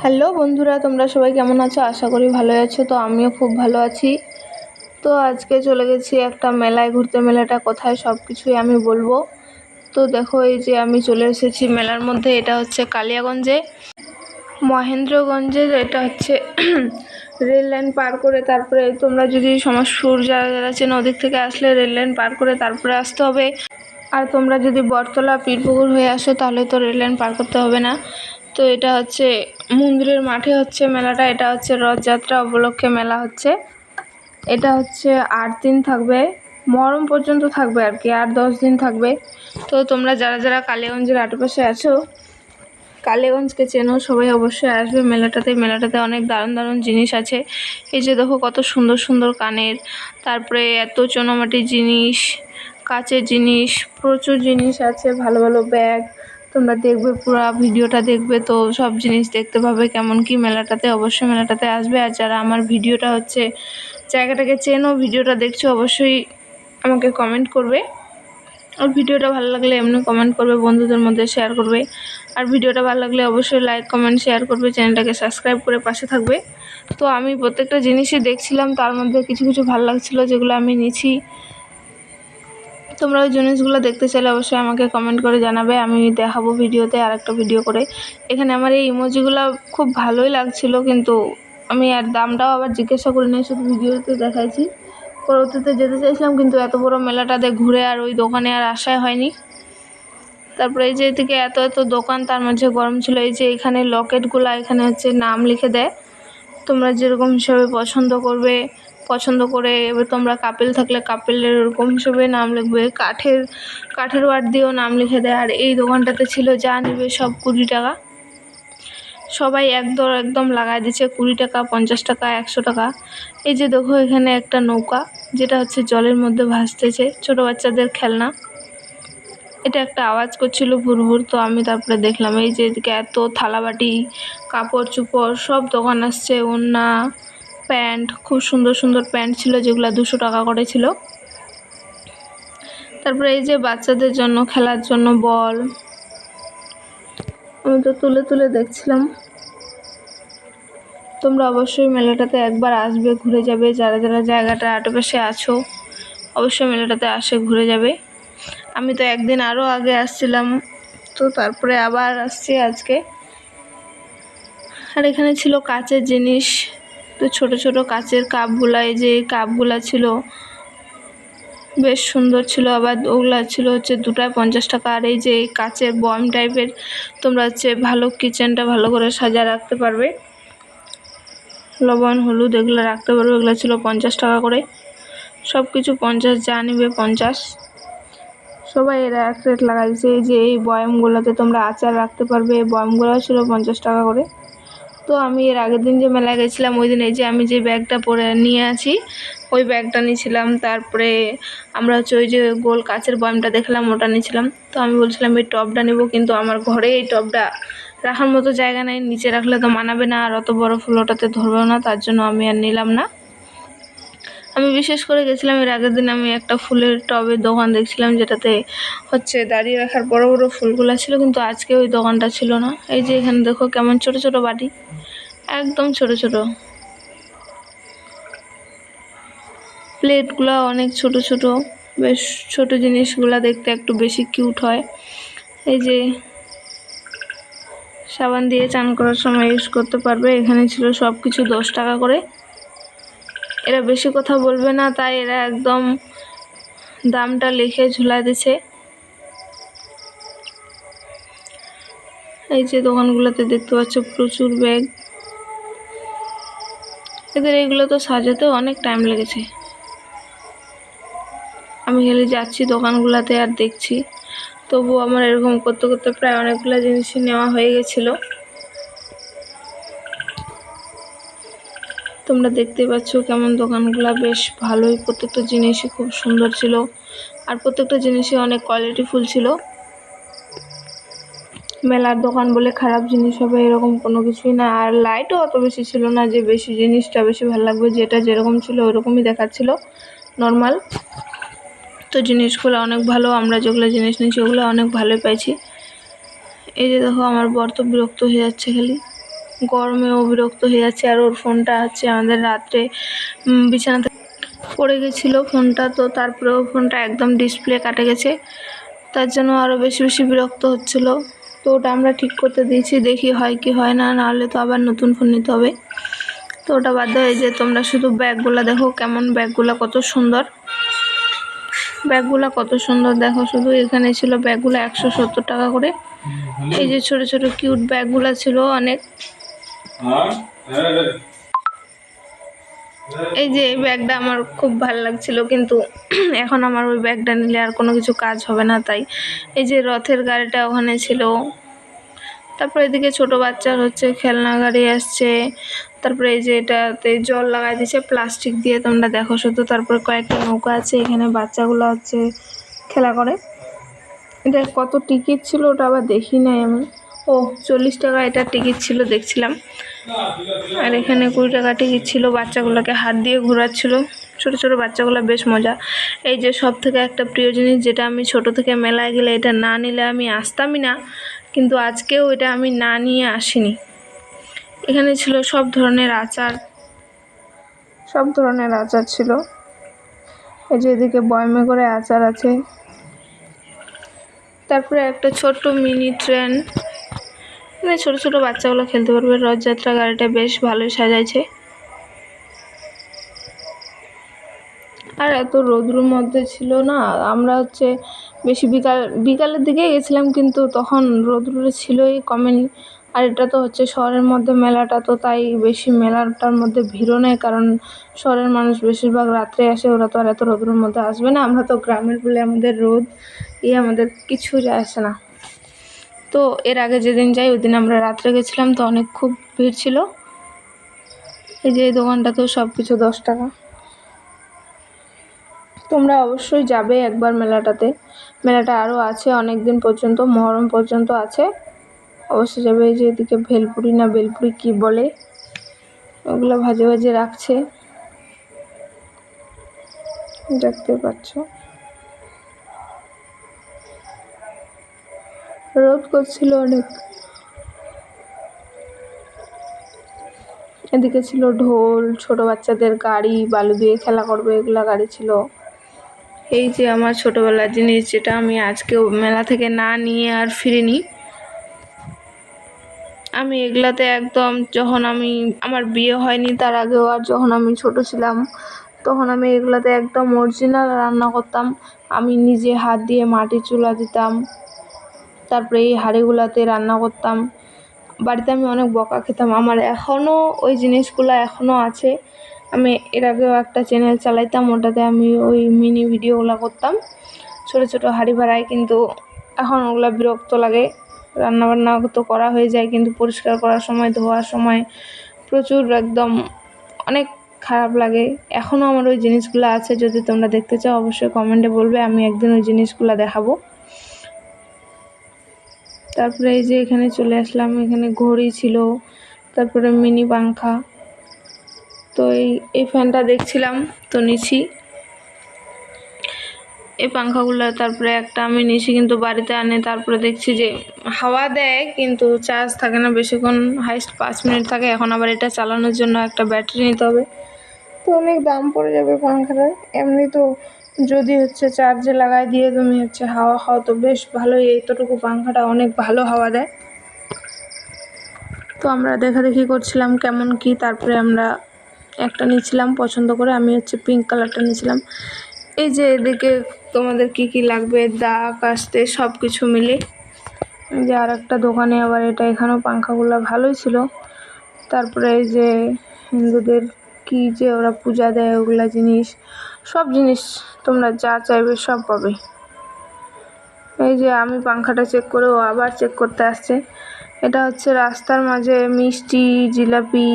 Hello বন্ধুরা, তোমরা সবাই কেমন আছো? আশা করি ভালো আছো। তো আমিও খুব ভালো আছি। তো আজকে চলে গেছি একটা মেলায় ঘুরতে। মেলাটা কোথায় সব কিছুই আমি বলবো। তো দেখো, এই যে আমি চলে এসেছি মেলার মধ্যে। এটা হচ্ছে কালিয়াগঞ্জে, মহেন্দ্রগঞ্জের। এটা হচ্ছে রেল লাইন পার করে, তারপরে তোমরা যদি সমাজপুর যারা যারা চেনো ওদিক থেকে আসলে রেল লাইন পার করে তারপরে আসতে হবে। আর তোমরা যদি বটতলা পীরপুকুর হয়ে আসো তাহলে তো রেল লাইন পার করতে হবে না। তো এটা হচ্ছে মন্দিরের মাঠে হচ্ছে মেলাটা। এটা হচ্ছে রথযাত্রা উপলক্ষে মেলা হচ্ছে। এটা হচ্ছে 8 দিন থাকবে, মহরম পর্যন্ত থাকবে আর কি, 8-10 দিন থাকবে। তো তোমরা যারা যারা কালিয়াগঞ্জের আশেপাশে আছো, কালিয়াগঞ্জকে চেনো, সবাই অবশ্যই আসবে মেলাটাতে। মেলাটাতে অনেক দারুণ দারুণ জিনিস আছে। এই যে দেখো কত সুন্দর সুন্দর কানের, তারপরে এত চোনামাটির জিনিস, কাচের জিনিস, প্রচুর জিনিস আছে, ভালো ভালো ব্যাগ। তোমরা দেখবে, পুরো ভিডিওটা দেখবে তো সব জিনিস দেখতে পাবে কেমন কি মেলাটাতে। অবশ্যই মেলাটাতে আসবে। আর যারা আমার ভিডিওটা হচ্ছে জায়গাটাকে চেনো, ভিডিওটা দেখছো, অবশ্যই আমাকে কমেন্ট করবে। আর ভিডিওটা ভালো লাগলে এমনি কমেন্ট করবে, বন্ধুদের মধ্যে শেয়ার করবে। আর ভিডিওটা ভালো লাগলে অবশ্যই লাইক কমেন্ট শেয়ার করবে, চ্যানেলটাকে সাবস্ক্রাইব করে পাশে থাকবে। তো আমি প্রত্যেকটা জিনিসই দেখছিলাম, তার মধ্যে কিছু কিছু ভালো লাগছিলো যেগুলো আমি নিচ্ছি। তোমরা ওই জিনিসগুলো দেখতে চাইলে অবশ্যই আমাকে কমেন্ট করে জানাবে, আমি দেখাবো ভিডিওতে আর একটা ভিডিও করে। এখানে আমার এই ইমোজিগুলো খুব ভালোই লাগছিল, কিন্তু আমি আর দামটাও আবার জিজ্ঞাসা করি না, শুধু ভিডিওতে দেখাইছি। পরবর্তীতে যেতে চাইছিলাম, কিন্তু এত বড় মেলাটাতে ঘুরে আর ওই দোকানে আর আসাই হয়নি। তারপরে এই যে এদিকে এত এত দোকান, তার মাঝে গরম ছিল। এই যে এখানে লকেটগুলো, এখানে হচ্ছে নাম লিখে দেয়, তোমরা যেরকম হিসাবে পছন্দ করে এবার তোমরা কাপেল থাকলে কাপেলের ওরকম হিসেবে নাম লিখবে। কাঠের ওয়ার্ড দিয়েও নাম লিখে দেয়। আর এই দোকানটাতে ছিল যা নেবে সব 20 টাকা। সবাই একদম লাগাই দিচ্ছে 20 টাকা, 50 টাকা, 100 টাকা। এই যে দেখো এখানে একটা নৌকা, যেটা হচ্ছে জলের মধ্যে ভাসতেছে, ছোট বাচ্চাদের খেলনা। এটা একটা আওয়াজ করছিল ভুরভুর, তো আমি তারপরে দেখলাম। এই যে এদিকে এত থালাবাটি, কাপড় চোপড় সব দোকান আসছে, ওড়না, প্যান্ট, খুব সুন্দর সুন্দর প্যান্ট ছিল যেগুলো 200 টাকা করে ছিল। তারপরে এই যে বাচ্চাদের জন্য খেলার জন্য বল, আমি তো তুলে তুলে দেখছিলাম। তোমরা অবশ্যই মেলাটাতে একবার আসবে, ঘুরে যাবে। যারা যারা জায়গাটার আশেপাশে আছো অবশ্যই মেলাটাতে আসে, ঘুরে যাবে। আমি তো একদিন আরও আগে আসছিলাম, তো তারপরে আবার আসছি আজকে। আর এখানে ছিল কাচের জিনিস, তো ছোট ছোট কাচের কাপগুলা, এই যে কাপগুলা ছিল বেশ সুন্দর ছিল। আবার ওগুলা ছিল হচ্ছে 2টায় 50 টাকা। আর এই যে কাচের বয়ম টাইপের, তোমরা হচ্ছে ভালো কিচেনটা ভালো করে সাজা রাখতে পারবে, লবণ হলুদ এগুলো রাখতে পারবে। এগুলো ছিল 50 টাকা করে, সব কিছু 50, যা নিবে 50। সবাই এরা এক রেট লাগাইছে। এই যে এই বয়ামগুলোতে তোমরা আচার রাখতে পারবে, বয়ামগুলো ছিল 50 টাকা করে। তো আমি এর আগের দিন যে মেলায় গেছিলাম, ওই দিন এই যে আমি যে ব্যাগটা পরে নিয়ে আছি ওই ব্যাগটা নিয়েছিলাম। তারপরে আমরা হচ্ছে ওই যে গোল কাচের বয়ামটা দেখলাম, ওটা নিয়েছিলাম। তো আমি বলছিলাম এই টবটা নেব, কিন্তু আমার ঘরে এই টবটা রাখার মতো জায়গা নেই, নিচে রাখলে তো মানাবে না, আর অত বড় ফুল ওটাতে ধরবেও না, তার জন্য আমি আর নিলাম না। আমি বিশেষ করে গেছিলাম এর আগের দিন, আমি একটা ফুলের টবের দোকান দেখছিলাম, যেটাতে হচ্ছে দাঁড়িয়ে রাখার বড় বড় ফুলগুলো ছিল, কিন্তু আজকে ওই দোকানটা ছিল না। এই যে এখানে দেখো কেমন ছোট ছোট বাটি, একদম ছোট ছোট প্লেটগুলো, অনেক ছোট ছোট, বেশ ছোট জিনিসগুলো দেখতে একটু বেশি কিউট হয়। এই যে সাবান দিয়ে চান করার সময় ইউজ করতে পারবে। এখানে ছিল সব কিছু 10 টাকা করে। এরা বেশি কথা বলবে না, তাই এরা একদম দামটা লিখে ঝুলা দিছে। এই যে দোকানগুলোতে দেখতে পাচ্ছ প্রচুর ব্যাগ। এদের এগুলো তো সাজাতে অনেক টাইম লেগেছে। আমি খালি যাচ্ছি দোকানগুলোতে আর দেখছি, তবু আমার এরকম করতে করতে প্রায় অনেকগুলো জিনিসই নেওয়া হয়ে গেছিলো। তোমরা দেখতে পাচ্ছ কেমন দোকানগুলো বেশ ভালোই, প্রত্যেকটা জিনিসই খুব সুন্দর ছিল, আর প্রত্যেকটা জিনিসই অনেক কোয়ালিটিফুল ছিল। মেলার দোকান বলে খারাপ জিনিস হবে এরকম কোনো কিছুই না। আর লাইটও অত বেশি ছিল না যে বেশি জিনিসটা বেশি ভালো লাগবে, যেটা যেরকম ছিল ওরকমই দেখাচ্ছিল, নর্মাল। তো জিনিসগুলো অনেক ভালো, আমরা যেগুলো জিনিস নিয়েছি ওগুলো অনেক ভালোই পাইছি। এই যে দেখো আমার বর তো বিরক্ত হয়ে যাচ্ছে খালি, গরমেও বিরক্ত হয়ে যাচ্ছে। আর ওর ফোনটা হচ্ছে আমাদের রাত্রে বিছানাতে পড়ে গেছিলো ফোনটা, তো তারপরেও ফোনটা একদম ডিসপ্লে কাটে গেছে, তার জন্য আরও বেশি বেশি বিরক্ত হচ্ছিলো। তো ওটা আমরা ঠিক করতে দিয়েছি, দেখি হয় কি হয় না, নাহলে তো আবার নতুন ফোন নিতে হবে। তো ওটা বাদ দেয়। যে তোমরা শুধু ব্যাগগুলো দেখো কেমন, ব্যাগগুলো কত সুন্দর, ব্যাগগুলো কত সুন্দর দেখো শুধু। এখানে ছিল ব্যাগগুলো 170 টাকা করে। এই যে ছোট ছোট কিউট ব্যাগগুলো ছিল অনেক। এই যে এই ব্যাগটা আমার খুব ভালো লাগছিল, কিন্তু এখন আমার ওই ব্যাগটা নিলে আর কোনো কিছু কাজ হবে না, তাই এই যে রথের গাড়িটা ওখানে ছিল। তারপরে এদিকে ছোট বাচ্চার হচ্ছে খেলনা গাড়ি আসছে। তারপরে এই যে এটাতে জল লাগাই দিয়েছে প্লাস্টিক দিয়ে, তোমরা দেখো শুধু। তারপরে কয়েকটা নৌকা আছে, এখানে বাচ্চাগুলো হচ্ছে খেলা করে। এটা কত টিকিট ছিল ওটা আবার দেখি নাই আমি। ও 40 টাকা এটা টিকিট ছিল দেখছিলাম। আর এখানে 20 টাকা টিকিট ছিল। বাচ্চাগুলোকে হাত দিয়ে ঘোরাচ্ছিল, ছোট ছোট বাচ্চাগুলো, বেশ মজা। এই যে সব থেকে একটা প্রিয় জিনিস, যেটা আমি ছোট থেকে মেলায় গেলে এটা না নিলে আমি আসতামই না, কিন্তু আজকেও এটা আমি না নিয়ে আসিনি। এখানে ছিল সব ধরনের আচার, সব ধরনের আচার ছিল। এই যে এদিকে বয়মে করে আচার আছে। তারপরে একটা ছোট্ট মিনি ট্রেন, মানে ছোট ছোট বাচ্চাগুলো খেলতে পারবে। রথযাত্রা গাড়িটা বেশ ভালোই সাজাইছে। আর এত রোদ্রুর মধ্যে ছিল না, আমরা হচ্ছে বেশি বিকালের দিকে গেছিলাম, কিন্তু তখন রোদ্রুরে ছিলই, কমেনি। আর এটা তো হচ্ছে শহরের মধ্যে মেলাটা, তো তাই বেশি মেলাটার মধ্যে ভিড়ও নেই, কারণ শহরের মানুষ বেশিরভাগ রাত্রে আসে, ওরা তো আর এত রোদ্রুর মধ্যে আসবে না। আমরা তো গ্রামের বলে আমাদের রোদ আমাদের কিছু যায় আসে না। তো এর আগে যেদিন যাই ওই দিন আমরা রাত্রে গেছিলাম, তো অনেক খুব ভিড় ছিল। এই যে এই দোকানটাতেও সব কিছু 10 টাকা। তোমরা অবশ্যই যাবে একবার মেলাটাতে। মেলাটা আরও আছে অনেক দিন পর্যন্ত, মহরম পর্যন্ত আছে, অবশ্যই যাবে। এই যে এদিকে ভেলপুরি না বেলপুরি কি বলে, ওগুলো ভাজে ভাজে রাখছে, দেখতে পাচ্ছ। রোদ করছিল অনেক। এদিকে ছিল ঢোল, ছোট বাচ্চাদের গাড়ি, বালু দিয়ে খেলা করবে এগুলা গাড়ি ছিল। এই যে আমার ছোটবেলার জিনিস, যেটা আমি আজকেও মেলা থেকে না নিয়ে আর ফিরিনি। আমি এগুলাতে একদম, যখন আমার বিয়ে হয়নি তার আগেও, আর যখন আমি ছোট ছিলাম তখন আমি এগুলাতে একদম অরিজিনাল রান্না করতাম। আমি নিজে হাত দিয়ে মাটি চুলা দিতাম, তারপরে এই হাঁড়িগুলাতে রান্না করতাম। বাড়িতে আমি অনেক বকা খেতাম। আমার এখনও ওই জিনিসগুলো এখনও আছে। আমি এর আগেও একটা চ্যানেল চালাইতাম, ওটাতে আমি ওই মিনি ভিডিওগুলো করতাম ছোটো ছোটো হাঁড়ি ভাড়ায়, কিন্তু এখন ওগুলো বিরক্ত লাগে। রান্নাবান্না তো করা হয়ে যায়, কিন্তু পরিষ্কার করার সময়, ধোয়ার সময় প্রচুর একদম অনেক খারাপ লাগে। এখনও আমার ওই জিনিসগুলো আছে, যদি তোমরা দেখতে চাও অবশ্যই কমেন্টে বলবে, আমি একদিন ওই জিনিসগুলো দেখাবো। তারপরে এই যে এখানে চলে আসলাম, এখানে ঘড়ি ছিল, তারপরে মিনি পাংখা। তো এই ফ্যানটা দেখছিলাম, তো নিছি এই পাংখাগুলো। তারপরে একটা আমি নিছি, কিন্তু বাড়িতে আনে তারপরে দেখছি যে হাওয়া দেয়, কিন্তু চার্জ থাকে না বেশিক্ষণ, হাইস্ট 5 মিনিট থাকে। এখন আবার এটা চালানোর জন্য একটা ব্যাটারি নিতে হবে, তো অনেক দাম পড়ে যাবে পাংখাটার। এমনি তো যদি হচ্ছে চার্জে লাগাই দিয়ে তুমি হচ্ছে হাওয়া খাও, তো বেশ ভালোই। এইতটুকু পাংখাটা অনেক ভালো হাওয়া দেয়। তো আমরা দেখাদেখি করছিলাম কেমন কি, তারপরে আমরা একটা নিয়েছিলাম পছন্দ করে। আমি হচ্ছে পিঙ্ক কালারটা নিয়েছিলাম। এই যে এদিকে তোমাদের কি কি লাগবে, দা কাস্তে সব কিছু মিলে। এই যে আর একটা দোকানে আবার এটা, এখানেও পাংখাগুলো ভালোই ছিল। তারপরে এই যে হিন্দুদের কি যে ওরা পূজা দেয় ওগুলা জিনিস, সব জিনিস তোমরা যা চাইবে সব পাবে। এই যে আমি পাংখাটা চেক করে, ও আবার চেক করতে আসছে। এটা হচ্ছে রাস্তার মাঝে মিষ্টি, জিলাপি,